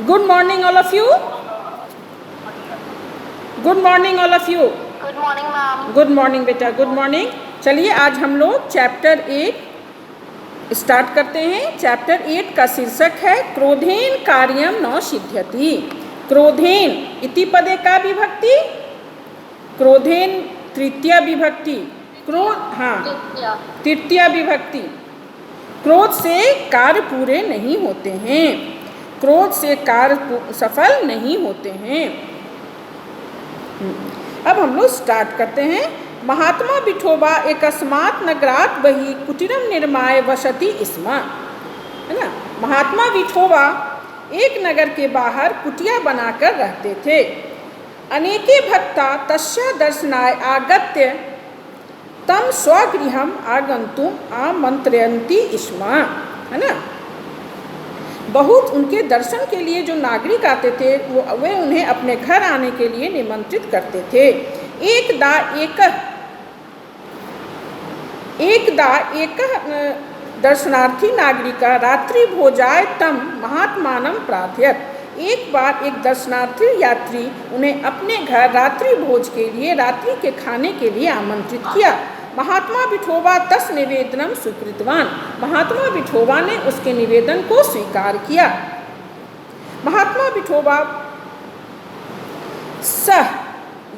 Good morning all of you. Good morning all of you. Good morning ma'am. Good morning बेटा, good morning. चलिए आज हम लोग chapter 8 start करते हैं। चैप्टर 8 का शीर्षक है क्रोधेन कार्यम न सिद्ध्यति। क्रोधेन इति पदे का विभक्ति, क्रोधेन तृतीया विभक्ति, क्रोध हाँ तृतीया विभक्ति। क्रोध से कार्य पूरे नहीं होते हैं, क्रोध से कार्य सफल नहीं होते हैं। अब हम लोग स्टार्ट करते हैं। महात्मा विठोबा एकस्मात् नगरात् बहि कुटीरम निर्माय वसति स्म, है ना। महात्मा विठोबा एक नगर के बाहर कुटिया बनाकर रहते थे। अनेके भक्ता तस्य दर्शनाय आगत्य तम स्वगृहम आगन्तुम आमंत्रयन्ति स्म, है ना। बहुत उनके दर्शन के लिए जो नागरिक आते थे वे उन्हें अपने घर आने के लिए निमंत्रित करते थे। एकदा एक दर्शनार्थी नागरिका रात्रि भोजाय तम महात्मानं प्रार्थयत। एक बार एक दर्शनार्थी यात्री उन्हें अपने घर रात्रि भोज के लिए, रात्रि के खाने के लिए आमंत्रित किया। महात्मा विठोबा तस् निवेदनम स्वीकृतवान। महात्मा विठोबा ने उसके निवेदन को स्वीकार किया। महात्मा विठोबा सह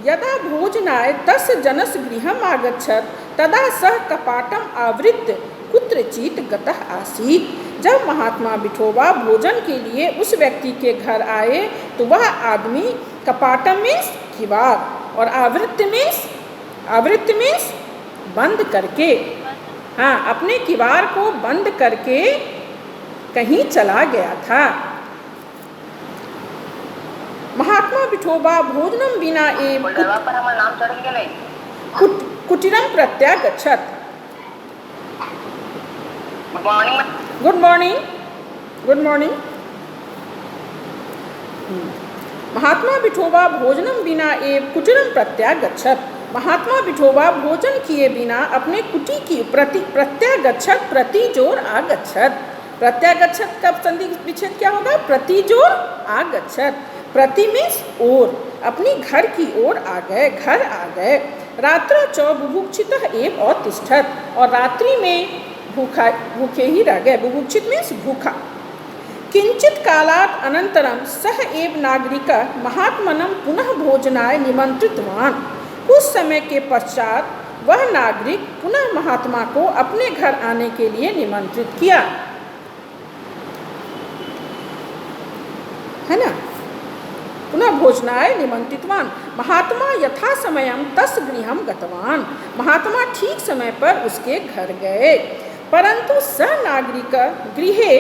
यदा भोजनाय तस् जनस गृहम आगच्छत तदा सह कपाटम आवृत्य कुत्रचित गतः आसीत्। जब महात्मा विठोबा भोजन के लिए उस व्यक्ति के घर आए तो वह आदमी कपाटम मीन्स किवाड़ और आवृत्य मीन्स बंद करके, हाँ अपने किवाड़ को बंद करके कहीं चला गया था। महात्मा विठोबा भोजनम बिना एव कुटीरम प्रत्यागच्छत। Good morning, good morning. महात्मा विठोबा भोजनम बिना एव कुटीरम प्रत्यागच्छत। महात्मा विठोबा भोजन किए बिना अपने कुटी की प्रत्यागच्छत प्रति जोर आगच्छत। प्रत्यागच्छत का संधि विच्छेद क्या होगा? प्रति जोर आगच्छत। प्रति मीन्स ओर, अपनी घर की ओर आ गए, घर आ गए। रात्र च बुभुक्षितः एव अतिष्ठत, और रात्रि में भूखे ही रह गए। बुभुक्षित मीन्स भूखा। किंचित कालात् अनंतरम सह एव नागरिका महात्मनं पुनः भोजनाय निमंत्रितवान। कुछ समय के पश्चात वह नागरिक पुनः महात्मा को अपने घर आने के लिए निमंत्रित किया, है ना। पुनः भोजनाय निमंत्रितवान। महात्मा यथा समयम तस् गृहम गतवान। महात्मा ठीक समय पर उसके घर गए। परंतु स नागरिक गृहे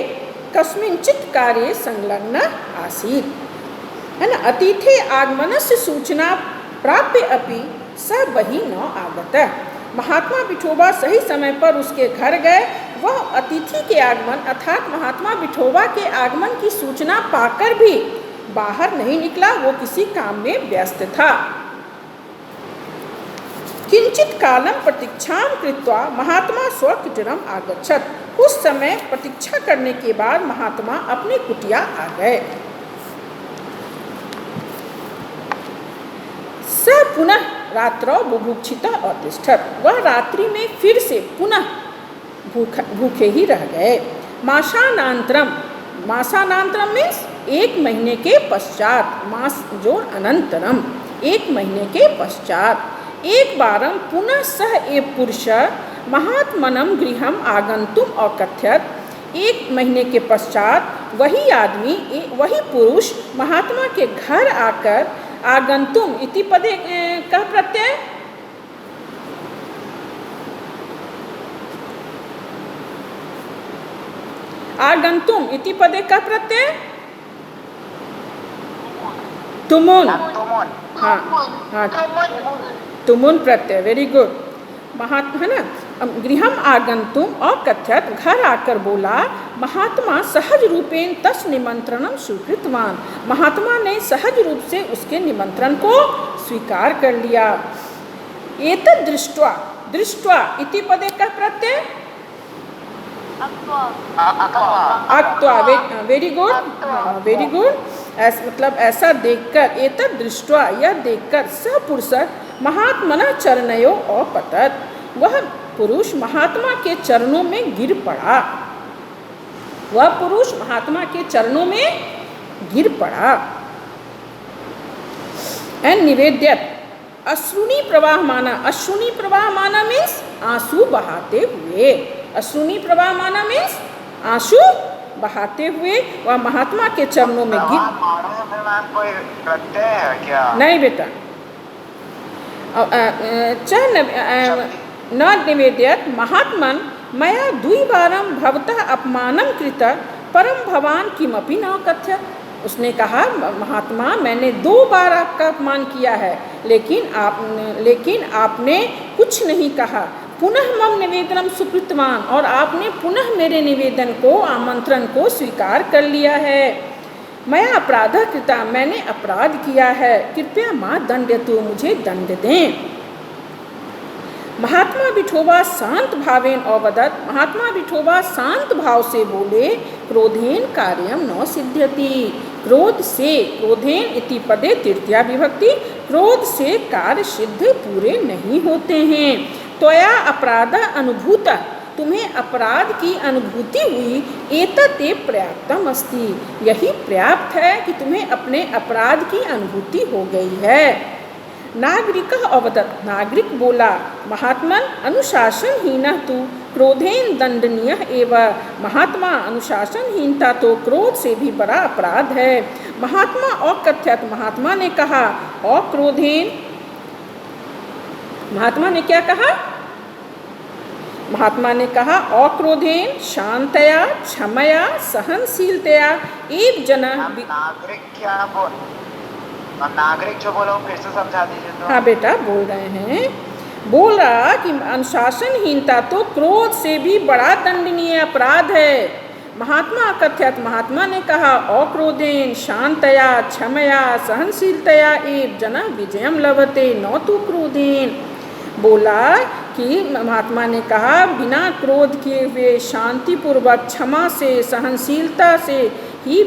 कस्मिंचित् कार्ये संलग्न आसीत्, है ना। अतिथि आगमनस्य सूचना प्राप्य अपि स बहि न आगत। महात्मा विठोबा सही समय पर उसके घर गए। वह अतिथि के आगमन अर्थात महात्मा विठोबा के आगमन की सूचना पाकर भी बाहर नहीं निकला, वो किसी काम में व्यस्त था। किंचित कालम प्रतीक्षां कृत्वा महात्मा स्वकुटीरम आगच्छत। कुछ समय प्रतीक्षा करने के बाद महात्मा अपनी कुटिया आ गए। स पुनः रात्रौ बुभुक्षितः अतिष्ठत। वह रात्रि में फिर से पुनः भूखे ही रह गए। मासानांतरम मीन्स एक महीने के पश्चात, मास जोर अनंतरम, एक महीने के पश्चात। एक बारम पुनः सह एव पुरुष महात्मनं गृहम आगन्तुम अकथयत। एक महीने के पश्चात वही आदमी, वही पुरुष महात्मा के घर आकर आगंतुम इति पदे का प्रत्यय, आगंतुम इति पदे का प्रत्यय तुमुन, हाँ हाँ तुमुन प्रत्यय। Very good. महात्मा, है ना। गृहम आगंतुम अकथयत, घर आकर बोला। महात्मा सहज रूपेण तस् निमंत्रणम स्वीकृतवान। महात्मा ने सहज रूप से उसके निमंत्रण को स्वीकार कर लिया। एतद् दृष्ट्वा इति पदे का प्रत्यय अक्त्वा। Very good, very good. मतलब ऐसा देखकर, एतद् दृष्ट्वा, यह देखकर स पुरुष महात्मना चरणयो अपतत, वह पुरुष महात्मा के चरणों में गिर पड़ा। वह पुरुष महात्मा के चरणों में गिर पड़ा। एंड निवेद्यत अश्रुनी प्रवाह माना। अश्रुनी प्रवाह माना मीन्स आंसू बहाते हुए। अश्रुनी प्रवाह माना मीन्स आंसू बहाते हुए वह महात्मा के चरणों में गिर। कोई प्रत्यय है क्या? नहीं बेटा, न निवेद्यत महात्मन मया द्विवारं भवतः अपमानं कृता परम भवान किमपि न कथ्यत। उसने कहा, महात्मा मैंने 2 बार आपका अपमान किया है, लेकिन आपने कुछ नहीं कहा। पुनः मम निवेदनम सुकृतवान, और आपने पुनः मेरे निवेदन को, आमंत्रण को स्वीकार कर लिया है। मैं अपराध कृता, मैंने अपराध किया है, कृपया माँ दंड्यतु, मुझे दंड दें। महात्मा विठोबा शांत भावेन अवदत। महात्मा विठोबा शांत भाव से बोले, क्रोधेन कार्यम न सिद्ध्यति। क्रोध से, क्रोधेन इति पदे तृतीया विभक्ति, क्रोध से कार्य सिद्ध पूरे नहीं होते हैं। त्वया अपराध अनुभूत, तुम्हें अपराध की अनुभूति हुई, एतते पर्याप्तम अस्ति, यही पर्याप्त है कि तुम्हें अपने अपराध की अनुभूति हो गई है। नागरिक अवदत, नागरिक बोला, महात्मन अनुशासनहीन तु क्रोधेन दंडनीय एवं। महात्मा अनुशासनहीनता तो क्रोध से भी बड़ा अपराध है। महात्मा अकथ्यत, महात्मा ने कहा, अक्रोधेन, महात्मा ने क्या कहा? महात्मा ने कहा, अक्रोधेन शांतया क्षमया सहनशीलतया एव जन। नागरिक क्या बोल, नागरिक जो बोला फिर से समझा दीजिए तो। हाँ बेटा, बोल रहे हैं, बोल रहा कि अनुशासनहीनता तो क्रोध से भी बड़ा दंडनीय अपराध है। महात्मा अकथ्यत, महात्मा ने कहा, अक्रोधेन शांतया क्षमया सहनशीलतया एव जन विजयम लभते न तु क्रोधेन। बोला कि महात्मा ने कहा, बिना क्रोध किए हुए शांतिपूर्वक क्षमा से, सहनशीलता से ही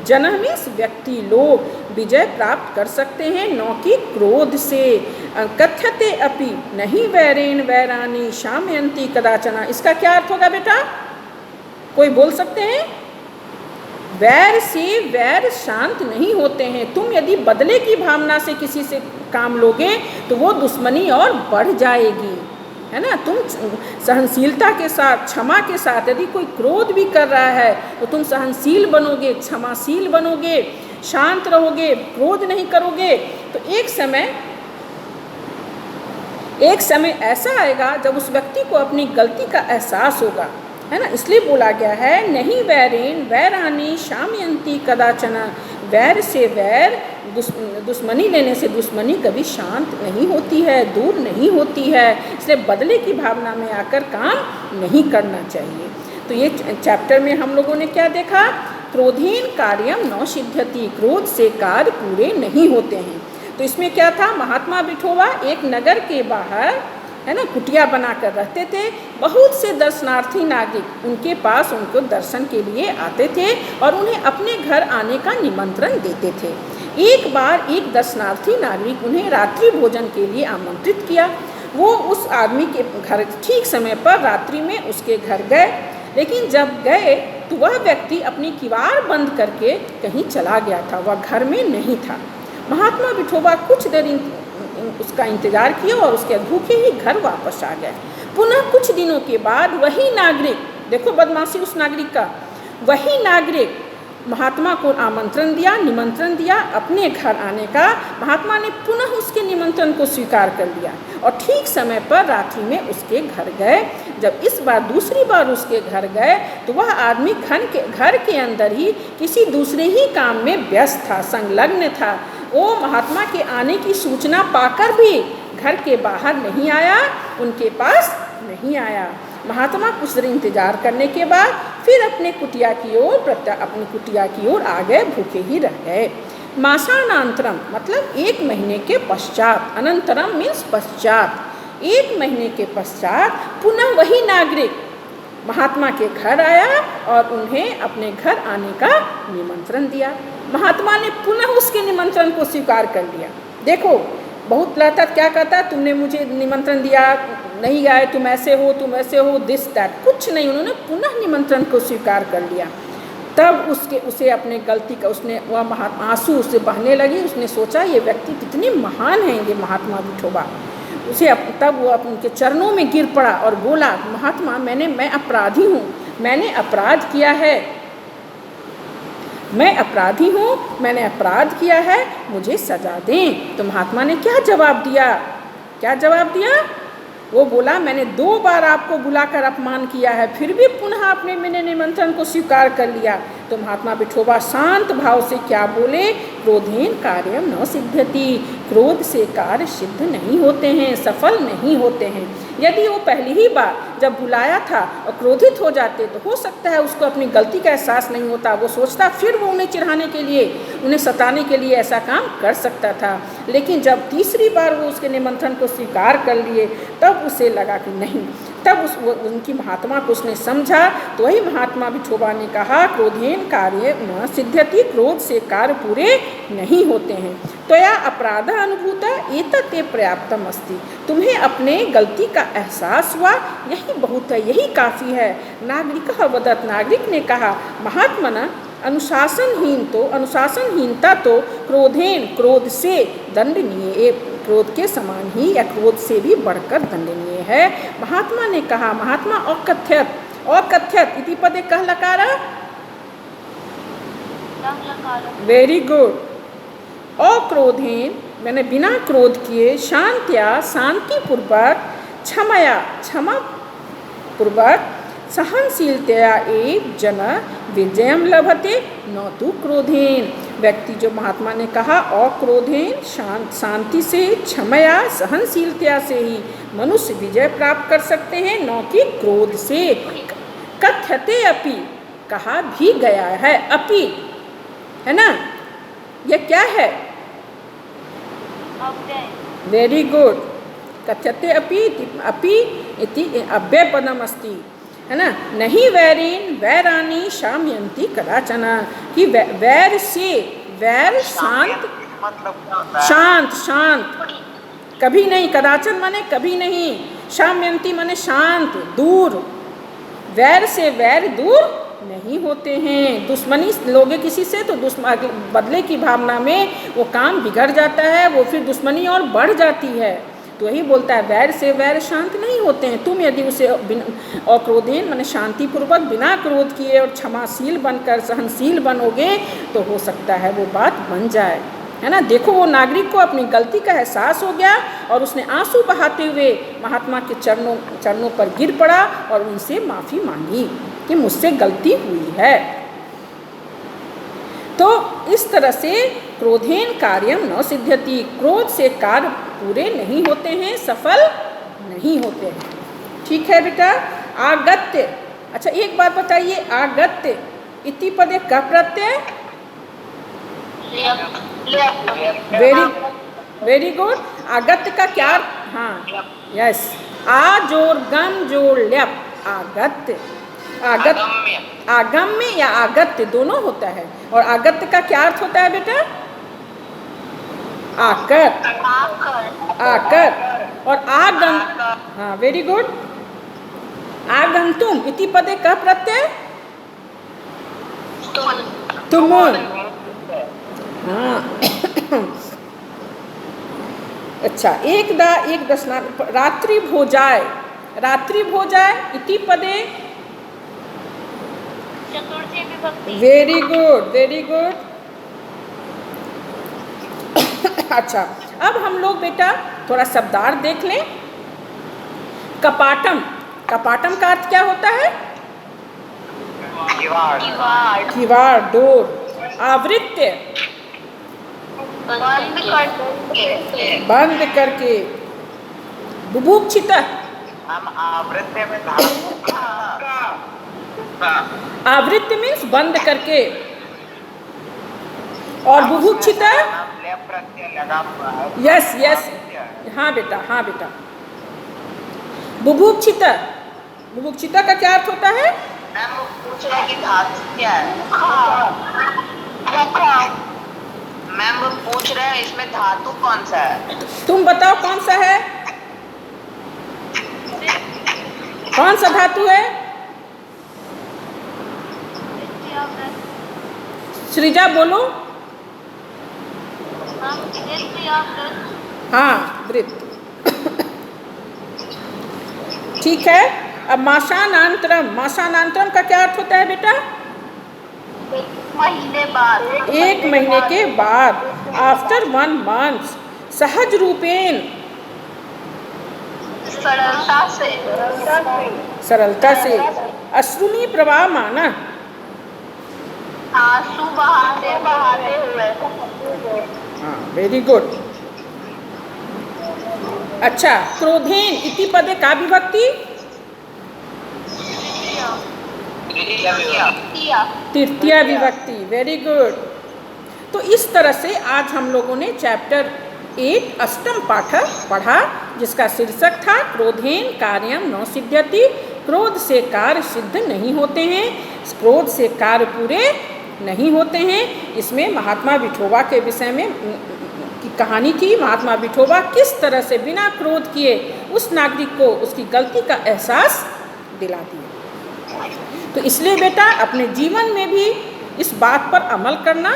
जन मीन्स व्यक्ति, लोग विजय प्राप्त कर सकते हैं, न कि क्रोध से। कथ्यते अपि नहीं वैरेन वैरानी शामयंती कदाचना। इसका क्या अर्थ होगा बेटा? कोई बोल सकते हैं? वैर से वैर शांत नहीं होते हैं। तुम यदि बदले की भावना से किसी से काम लोगे तो वो दुश्मनी और बढ़ जाएगी, है ना। तुम सहनशीलता के साथ, क्षमा के साथ, यदि कोई क्रोध भी कर रहा है तो तुम सहनशील बनोगे, क्षमाशील बनोगे, शांत रहोगे, क्रोध नहीं करोगे, तो एक समय ऐसा आएगा जब उस व्यक्ति को अपनी गलती का एहसास होगा, है ना। इसलिए बोला गया है, नहीं वैरेन वैरानी शामयंती कदाचन। वैर से वैर, दुश्मनी लेने से दुश्मनी कभी शांत नहीं होती है, दूर नहीं होती है। इसलिए बदले की भावना में आकर काम नहीं करना चाहिए। तो ये चैप्टर में हम लोगों ने क्या देखा? क्रोधेन कार्यम न सिद्ध्यति, क्रोध से कार्य पूरे नहीं होते हैं। तो इसमें क्या था? महात्मा विठोबा एक नगर के बाहर, है ना, कुटिया बनाकर रहते थे। बहुत से दर्शनार्थी नागरिक उनके पास उनको दर्शन के लिए आते थे और उन्हें अपने घर आने का निमंत्रण देते थे। एक बार एक दर्शनार्थी नागरिक उन्हें रात्रि भोजन के लिए आमंत्रित किया। वो उस आदमी के घर ठीक समय पर रात्रि में उसके घर गए, लेकिन जब गए तो वह व्यक्ति अपनी किवाड़ बंद करके कहीं चला गया था, वह घर में नहीं था। महात्मा विठोबा कुछ देर उसका इंतजार किया और उसके भूखे ही घर वापस आ गए। पुनः कुछ दिनों के बाद वही नागरिक, देखो बदमाशी उस नागरिक का, वही नागरिक महात्मा को निमंत्रण दिया अपने घर आने का। महात्मा ने पुनः उसके निमंत्रण को स्वीकार कर लिया और ठीक समय पर रात्रि में उसके घर गए। जब इस बार दूसरी बार उसके घर गए तो वह आदमी घर के अंदर ही किसी दूसरे ही काम में व्यस्त था, संलग्न था। वो महात्मा के आने की सूचना पाकर भी घर के बाहर नहीं आया, उनके पास नहीं आया। महात्मा कुछ देर इंतजार करने के बाद फिर अपनी कुटिया की ओर आ गए, भूखे ही रह गए। मासानांतरम मतलब 1 महीने के पश्चात, अनंतरम मीन्स पश्चात, 1 महीने के पश्चात पुनः वही नागरिक महात्मा के घर आया और उन्हें अपने घर आने का निमंत्रण दिया। महात्मा ने पुनः उसके निमंत्रण को स्वीकार कर लिया। देखो बहुत लड़ता क्या कहता, तुमने मुझे निमंत्रण दिया नहीं गए, तुम ऐसे हो तुम ऐसे हो, दिस दैट, कुछ नहीं, उन्होंने पुनः निमंत्रण को स्वीकार कर लिया। तब उसे अपने गलती का उसने वह महात्मा आंसू उससे बहने लगी। उसने सोचा ये व्यक्ति कितने महान हैं ये महात्मा विठोबा। तब वो उनके चरणों में गिर पड़ा और बोला, महात्मा मैं अपराधी हूँ, मैंने अपराध किया है, मैं अपराधी हूँ, मैंने अपराध किया है, मुझे सजा दें। तो महात्मा ने क्या जवाब दिया? क्या जवाब दिया? वो बोला, मैंने 2 बार आपको बुलाकर अपमान किया है, फिर भी पुनः आपने मेरे निमंत्रण को स्वीकार कर लिया। तो महात्मा विठोबा शांत भाव से क्या बोले? क्रोधेन कार्यम न सिद्ध्यति, क्रोध से कार्य सिद्ध नहीं होते हैं, सफल नहीं होते हैं। यदि वो पहली ही बार जब बुलाया था और क्रोधित हो जाते तो हो सकता है उसको अपनी गलती का एहसास नहीं होता, वो सोचता फिर वो उन्हें चिढ़ाने के लिए, उन्हें सताने के लिए ऐसा काम कर सकता था। लेकिन जब तीसरी बार वो उसके निमंत्रण को स्वीकार कर लिए तब उसे लगा कि नहीं, तब उनकी महात्मा को उसने समझा। तो वही महात्मा विठोबा ने कहा, क्रोधेन कार्य न सिद्ध्यति, क्रोध से कार्य पूरे नहीं होते हैं। त्वया अपराध अनुभूता एतते पर्याप्तम अस्ति, तुम्हें अपने गलती का एहसास हुआ, यही बहुत है, यही काफ़ी है। नागरिक वदत, नागरिक ने कहा, महात्मना अनुशासनहीनता तो क्रोधेन, क्रोध से दंडनीय, क्रोध के समान ही या क्रोध से भी बढ़कर दंडनीय है। महात्मा ने कहा, महात्मा अकथ्यत इति पदे कह लकारा, वेरी गुड। अक्रोधेन मैंने बिना क्रोध किए, शांत्या शांतिपूर्वक, क्षमया क्षमा पूर्वक, सहनशीलतया एव जन विजयम लभते न तो क्रोधेन। व्यक्ति जो महात्मा ने कहा अक्रोधेन, शांति से, क्षमया सहनशीलता से ही मनुष्य विजय प्राप्त कर सकते हैं, न कि क्रोध से। कथ्यते अपि, कहा भी गया है, अपि है ना, यह क्या है? Very good. कथ्यते अपि इति अव्ययपदम अस्ति, है ना। नहीं वैरीन वैरानी शाम्यन्ति कदाचन, कि वैर से, वैर शांत, शांत कभी नहीं, कदाचन माने कभी नहीं, शाम्यन्ति माने शांत, दूर, वैर से वैर दूर नहीं होते हैं। दुश्मनी लोगे किसी से तो बदले की भावना में वो काम बिगड़ जाता है, वो फिर दुश्मनी और बढ़ जाती है। तो यही बोलता है, वैर से वैर शांत नहीं होते हैं। तुम यदि उसे अक्रोधेन माने शांतिपूर्वक, बिना क्रोध किए और क्षमाशील बनकर सहनशील बनोगे तो हो सकता है वो बात बन जाए, है ना। देखो वो नागरिक को अपनी गलती का एहसास हो गया और उसने आंसू बहाते हुए महात्मा के चरणों पर गिर पड़ा और उनसे माफ़ी मांगी कि मुझसे गलती हुई है। तो इस तरह से क्रोधेन कार्यम न सिद्ध्यति, क्रोध से कार्य पूरे नहीं होते हैं, सफल नहीं होते हैं। ठीक है बेटा। आगत्य, अच्छा एक बात बताइए, आगत्य इति पदे का प्रत्यय? Very good. आगत्य का क्या? हाँ यस, आ जोड़ गम जोड़ ल्यप, आगत्य। आगम्य या आगत्य दोनों होता है। और आगत्य का क्या अर्थ होता है बेटा? आकर, आकर। और आगम, हाँ वेरी गुड। आगंतुम इति पदे का प्रत्यय? तुम, हाँ अच्छा। एक दशना रात्रि भोजाय, रात्रि भोजाय इति पदे? Very good, very good. अच्छा अब हम लोग बेटा थोड़ा शब्दार्थ देख लें। कपाटम, कपाटम का अर्थ क्या होता है? किवाड़, डोर। आवृत्य, बंद करके। बुभुक्षित, आवृत्य में आवृत्ति मीन्स बंद करके। और बुभुक्षित, यस यस, हाँ बेटा, हाँ बेटा। बुभुक्षित, बुभुक्षिता का क्या अर्थ होता है? पूछ रहा कि धातु क्या है? मैम वो पूछ रहे हैं इसमें धातु कौन सा है? तुम बताओ कौन सा है, कौन सा धातु है? सृजा बोलो। हाँ वृत्त। ठीक है। अब मासानांतरम, मासानांतरम का क्या अर्थ होता है बेटा? महीने बाद, एक महीने के बाद, आफ्टर 1 month। सहज रूपेण, सरलता से, सरलता से। अश्रुनी प्रवाह माना, आंसू बहाते हुए। हाँ वेरी गुड। अच्छा, क्रोधेन इति पदे का विभक्ति? तृतीया विभक्ति। Very good. तो इस तरह से आज हम लोगों ने चैप्टर 8 अष्टम पाठ पढ़ा, जिसका शीर्षक था क्रोधेन कार्यम न सिद्ध्यति। क्रोध से कार्य सिद्ध नहीं होते हैं, क्रोध से कार्य पूरे नहीं होते हैं। इसमें महात्मा विठोबा के विषय में की कहानी थी। महात्मा विठोबा किस तरह से बिना क्रोध किए उस नागरिक को उसकी गलती का एहसास दिला दिया। तो इसलिए बेटा अपने जीवन में भी इस बात पर अमल करना,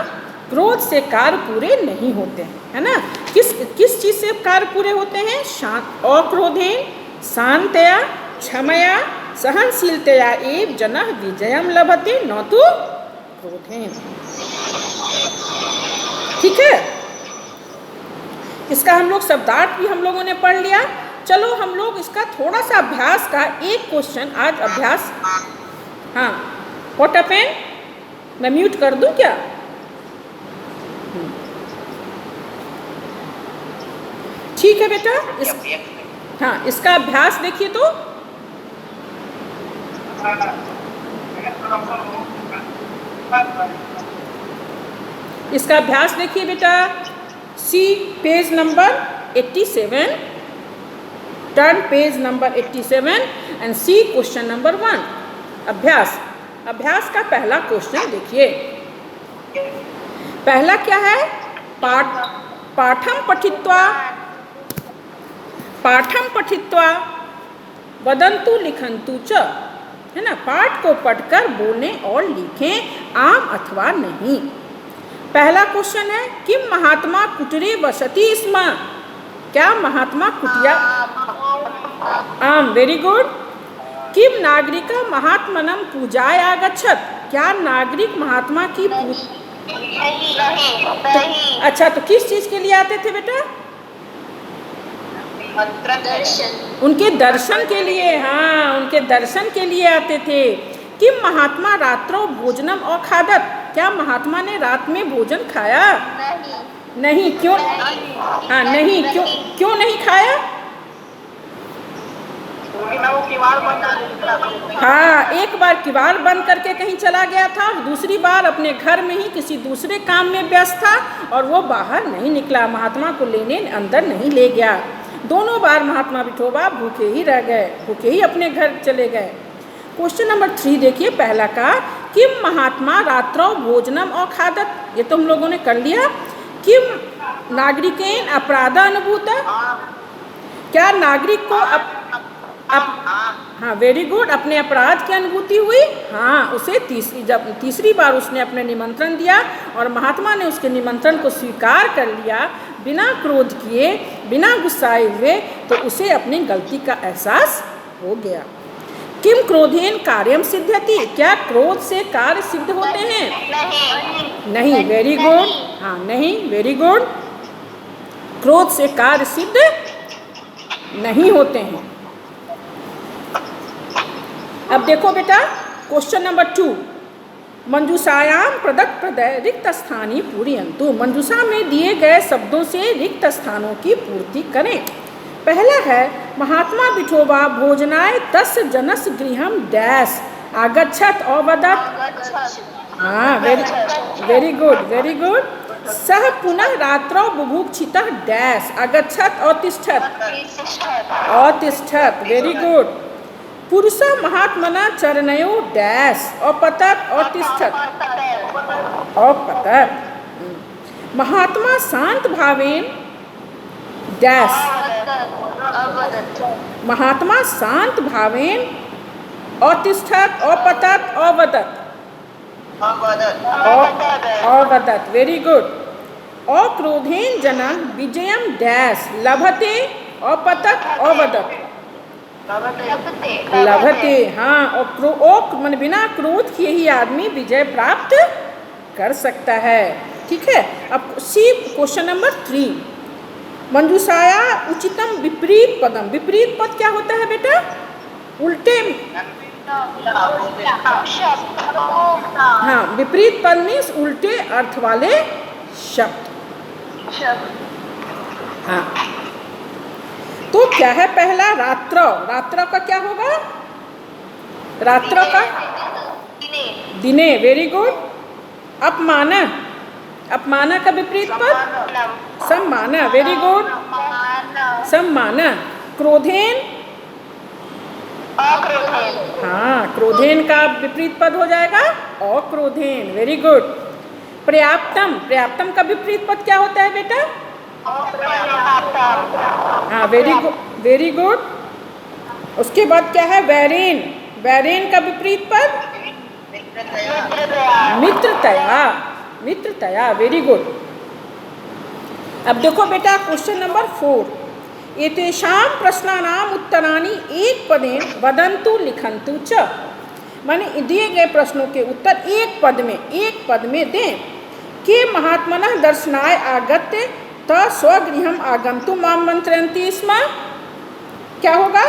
क्रोध से कार्य पूरे नहीं होते हैं, है ना। किस चीज़ से कार्य पूरे होते हैं? शांत, अक्रोधेन, शांतया, क्षमया, सहनशीलतया एव जनः विजयम लभते न तो क्रोधेन। ठीक है। इसका हम लोग शब्दार्थ भी हम लोगों ने पढ़ लिया। चलो हम लोग इसका थोड़ा सा अभ्यास का एक क्वेश्चन आज अभ्यास। हाँ व्हाट हैपेंड? मैं म्यूट कर दूं क्या? ठीक है बेटा। हाँ इसका अभ्यास देखिए तो। इसका अभ्यास देखिए बेटा। See page number 87, turn page number 87 and see question number 1। अभ्यास। अभ्यास का पहला क्वेश्चन देखिए। पहला क्या है? पाठम पठित्वा वदंतु लिखंतु च, है ना। पाठ को पढ़कर बोलें और लिखें, आम अथवा नहीं। पहला क्वेश्चन है किम महात्मा कुटीरे वसति स्म। क्या महात्मा कुटिया? आम। Very good. किम नागरिका महात्मनम पूजाय आगच्छत। क्या नागरिक महात्मा की अच्छा तो किस चीज के लिए आते थे बेटा? दर्शन। उनके दर्शन के लिए। हाँ उनके दर्शन के लिए आते थे। किम महात्मा रात्रो भोजनम अखादत। क्या महात्मा ने रात में भोजन खाया? नहीं। क्यों? हाँ नहीं, क्यों नहीं खाया? हाँ एक बार किवाड़ बंद करके कहीं चला गया था और दूसरी बार अपने घर में ही किसी दूसरे काम में व्यस्त था और वो बाहर नहीं निकला, महात्मा को लेने अंदर नहीं ले गया। दोनों बार महात्मा विठोबा भूखे ही रह गए, भूखे ही अपने घर चले गए। क्वेश्चन नंबर 3 देखिए। पहला का किम महात्मा रात्रौ भोजनम अखादत। ये तो हम लोगों ने कर लिया। किम नागरिकेन अपराध अनुभूत। क्या नागरिक को हाँ वेरी गुड, अपने अपराध की अनुभूति हुई। हाँ उसे तीसरी बार उसने अपने निमंत्रण दिया और महात्मा ने उसके निमंत्रण को स्वीकार कर लिया बिना क्रोध किए, बिना गुस्साए हुए, तो उसे अपनी गलती का एहसास हो गया। किम क्रोधेन कार्यम सिद्ध्यति। क्या क्रोध से कार्य सिद्ध होते हैं? नहीं। Very good. हाँ नहीं, वेरी गुड। क्रोध से कार्य सिद्ध नहीं होते हैं। अब देखो बेटा क्वेश्चन नंबर 2। मंजूषायाम प्रदत्त प्रदय रिक्त स्थानी पूरयन्तु। मंजूषा में दिए गए शब्दों से रिक्त स्थानों की पूर्ति करें। पहला है महात्मा विठोबा भोजनाय तस्य जनस गृहम डैश आगच्छत अवदत्। हाँ वेरी गुड, वेरी गुड। सह पुनः रात्रौ बुभुक्षितः डैश आगच्छत अतिष्ठत। अतिष्ठत। Very good. पुरुष महात्मना चरणयो डैश अपतत अतिष्ठत अपतत। महात्मा शांत भावेन डैश महात्मा शांत भावेन अतिष्ठत अपतत अवदत अवदत। Very good. अक्रोधेन जनः विजयम डैश लभते अपतत अवदत लभते। हाँ, और मन बिना क्रोध किए ही आदमी विजय प्राप्त कर सकता है। ठीक है। अब सी क्वेश्चन नंबर 3, मंजूषाया उचितम विपरीत पदम। विपरीत पद क्या होता है बेटा? उल्टे। हाँ, विपरीत पद मीन्स उल्टे अर्थ वाले शब्द। हाँ, तो क्या है पहला? रात्र। रात्र का क्या होगा? रात्र का दिने। Very good. अपमान। अपमान का विपरीत पद सम्मान। Very good. सम्मान। क्रोधेन। हाँ, क्रोधेन का विपरीत पद हो जाएगा अक्रोधेन। Very good. पर्याप्तम। पर्याप्तम का विपरीत पद क्या होता है बेटा? हाँ, वेरी गुड, वेरी गुड। उसके बाद क्या है? वैरेन। वैरेन का विपरीत पद मित्रतया। मित्रतया। Very good. अब देखो बेटा क्वेश्चन नंबर 4, एतेषां प्रश्नानाम उत्तराणि एक पदेन वदन्तु लिखन्तु च। माने दिए गए प्रश्नों के उत्तर एक पद में दें। के महात्मनः दर्शनाय आगत्य त स्वगृहम् आगन्तुं मां मंत्रयन्ति स्म। क्या होगा?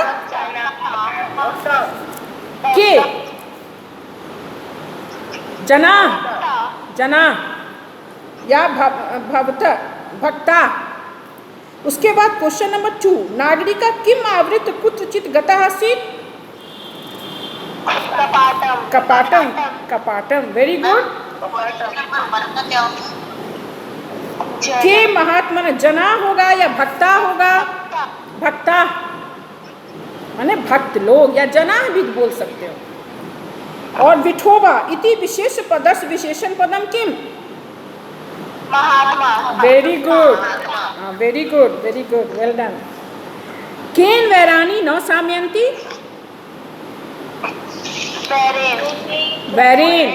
के जना जना या भवता भक्ता। उसके बाद क्वेश्चन नंबर 2, नागरिका किम आवृत कुत्रचित गतः आसीत्। कपाटम। कपाटम। Very good. के महात्मा जना होगा या भक्ता होगा? भक्ता माने भक्त लोग, या जना भी बोल सकते हो। और विठोबा इति विशेष पदस्य विशेषण पदम किम? महात्मा। Very good. Very good, very good, well done. केन वैरानी न सामयन्ति। वैरेन।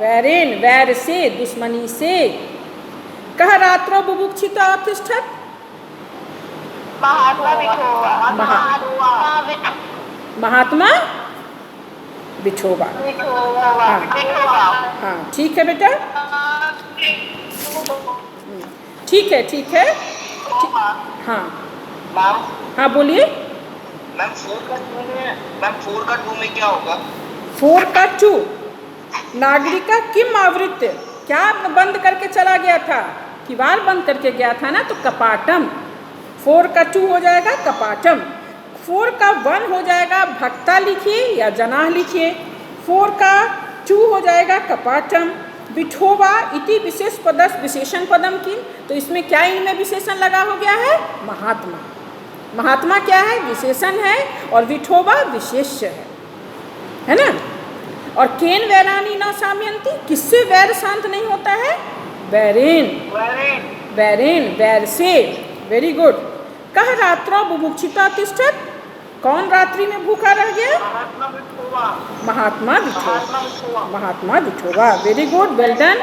वैरेन वैर से, दुश्मनी से। कह रात्रो बुभुक्षिता अतिष्ठत। महात्मा विठोबा। महात्मा विठोबा। हाँ, ठीक है बेटा। ठीक है, ठीक है। हाँ हाँ, बोलिए। मैम 4 का 2 में क्या होगा? 4 का 2, नागरिका किम आवृत्य, क्या बंद करके चला गया था? किवाड़ बंद करके गया था ना, तो कपाटम। 4 का 2 हो जाएगा कपाटम। 4 का 1 हो जाएगा भक्ता लिखिए या जना लिखिए। 4 का 2 हो जाएगा कपाटम। विठोबा इति विशेष पदस विशेषण पदम की, तो इसमें क्या इनमें विशेषण लगा हो गया है? महात्मा। महात्मा क्या है? विशेषण है, और विठोबा विशेष्य है ना। और केन वैरानी न सामयन्ति, किससे वैर शांत नहीं होता है? वैरेन। वैरेन वैर से। Very good. कह रात्रो बुभुक्षिता तिष्ठत, कौन रात्रि में भूखा रह गया? महात्मा विठोबा। महात्मा Vithoba. Very good, well done.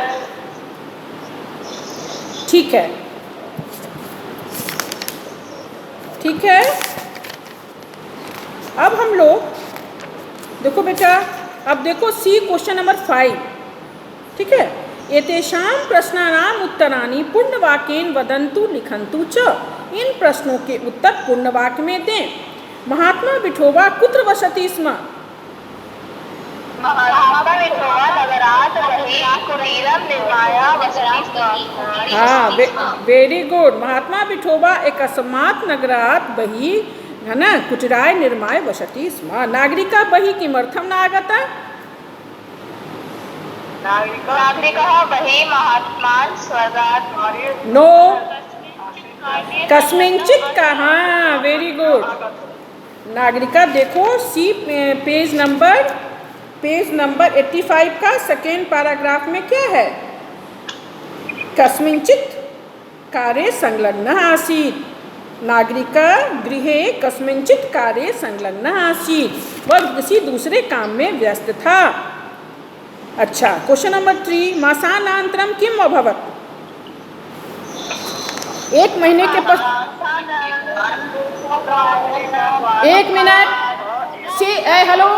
ठीक है, ठीक है। अब हम लोग देखो बेटा, अब देखो सी क्वेश्चन नंबर 5। ठीक है। एतेषां प्रश्नानाम उत्तराणि पूर्णवाक्येन वदन्तु लिखन्तु च। इन प्रश्नों के उत्तर पूर्ण वाक्य में दें। महात्मा विठोबा कुत्र वसति स्म। महात्मा विठोबा नगरात् बहिः कुटीरं निर्माय वसति स्म। हाँ, वेरी गुड। महात्मा विठोबा एक अस्मात् नगरात् बहिः, है ना, कुटीराय निर्माय वसति स्म। नागरिका बहिः किमर्थं न आगता? नागरिकः बहिः महात्मान् स्वर्गात्। नो, कस्मिंचित् का। हाँ, वेरी गुड। नागरिका देखो सी पेज नंबर 85 का सेकेंड पैराग्राफ में क्या है? कस्मिंचित् कार्ये संलग्नः आसीत्। नागरिका गृहे कस्मिंचित् कार्ये संलग्नः आसीत्। वह किसी दूसरे काम में व्यस्त था। अच्छा, क्वेश्चन नंबर 3, मासानान्तरं किम् अभवत्? एक महीने के एक मिनट सी हेलो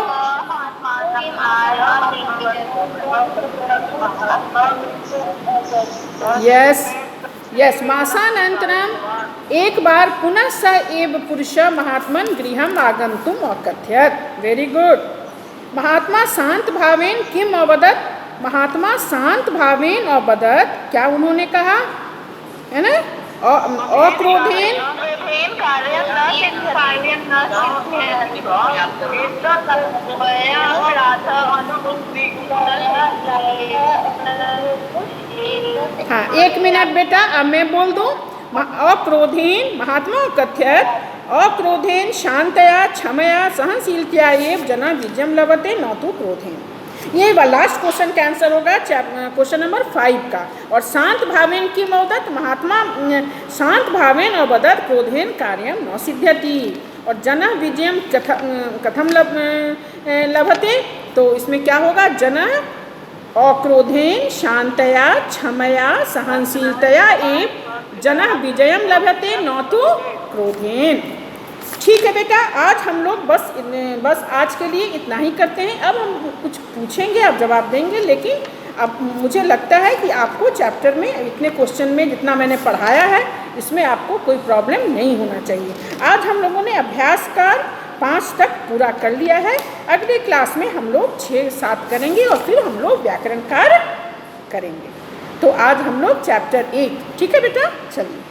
यस मासानन्तरम् एक बार पुनः स एव पुरुषः महात्मन् गृहम् आगन्तुम् अकथयत्। Very good. महात्मा शांत भावेन किम अवदत्? महात्मा शांत भावेन अवदत्, क्या उन्होंने कहा है ना? अक्रोधेन हाँ, एक मिनट बेटा, अब मैं बोल दूं। अक्रोधेन महात्मा कथयत् अक्रोधेन शांतया क्षमया सहनशीलतया एव जना विजयम लभते न तो क्रोधेन। ये लास्ट क्वेश्चन का आंसर होगा क्वेश्चन नंबर 5 का। और शांत भावेन किम अवदत्? महात्मा शांत भावेन अवदत् क्रोधेन कार्यम न सिद्ध्यति। और जना विजयम कथम लभते, तो इसमें क्या होगा? जना अक्रोधेन शांतया क्षमया सहनशीलतया एव जना विजयम लभते न तो क्रोधेन। ठीक है बेटा, आज हम लोग बस आज के लिए इतना ही करते हैं। अब हम कुछ पूछेंगे, आप जवाब देंगे, लेकिन अब मुझे लगता है कि आपको चैप्टर में इतने क्वेश्चन में जितना मैंने पढ़ाया है, इसमें आपको कोई प्रॉब्लम नहीं होना चाहिए। आज हम लोगों ने अभ्यास कार्य 5 तक पूरा कर लिया है। अगले क्लास में हम लोग 6-7 करेंगे और फिर हम लोग व्याकरण कार्य करेंगे। तो आज हम लोग चैप्टर 1, ठीक है बेटा, चलिए।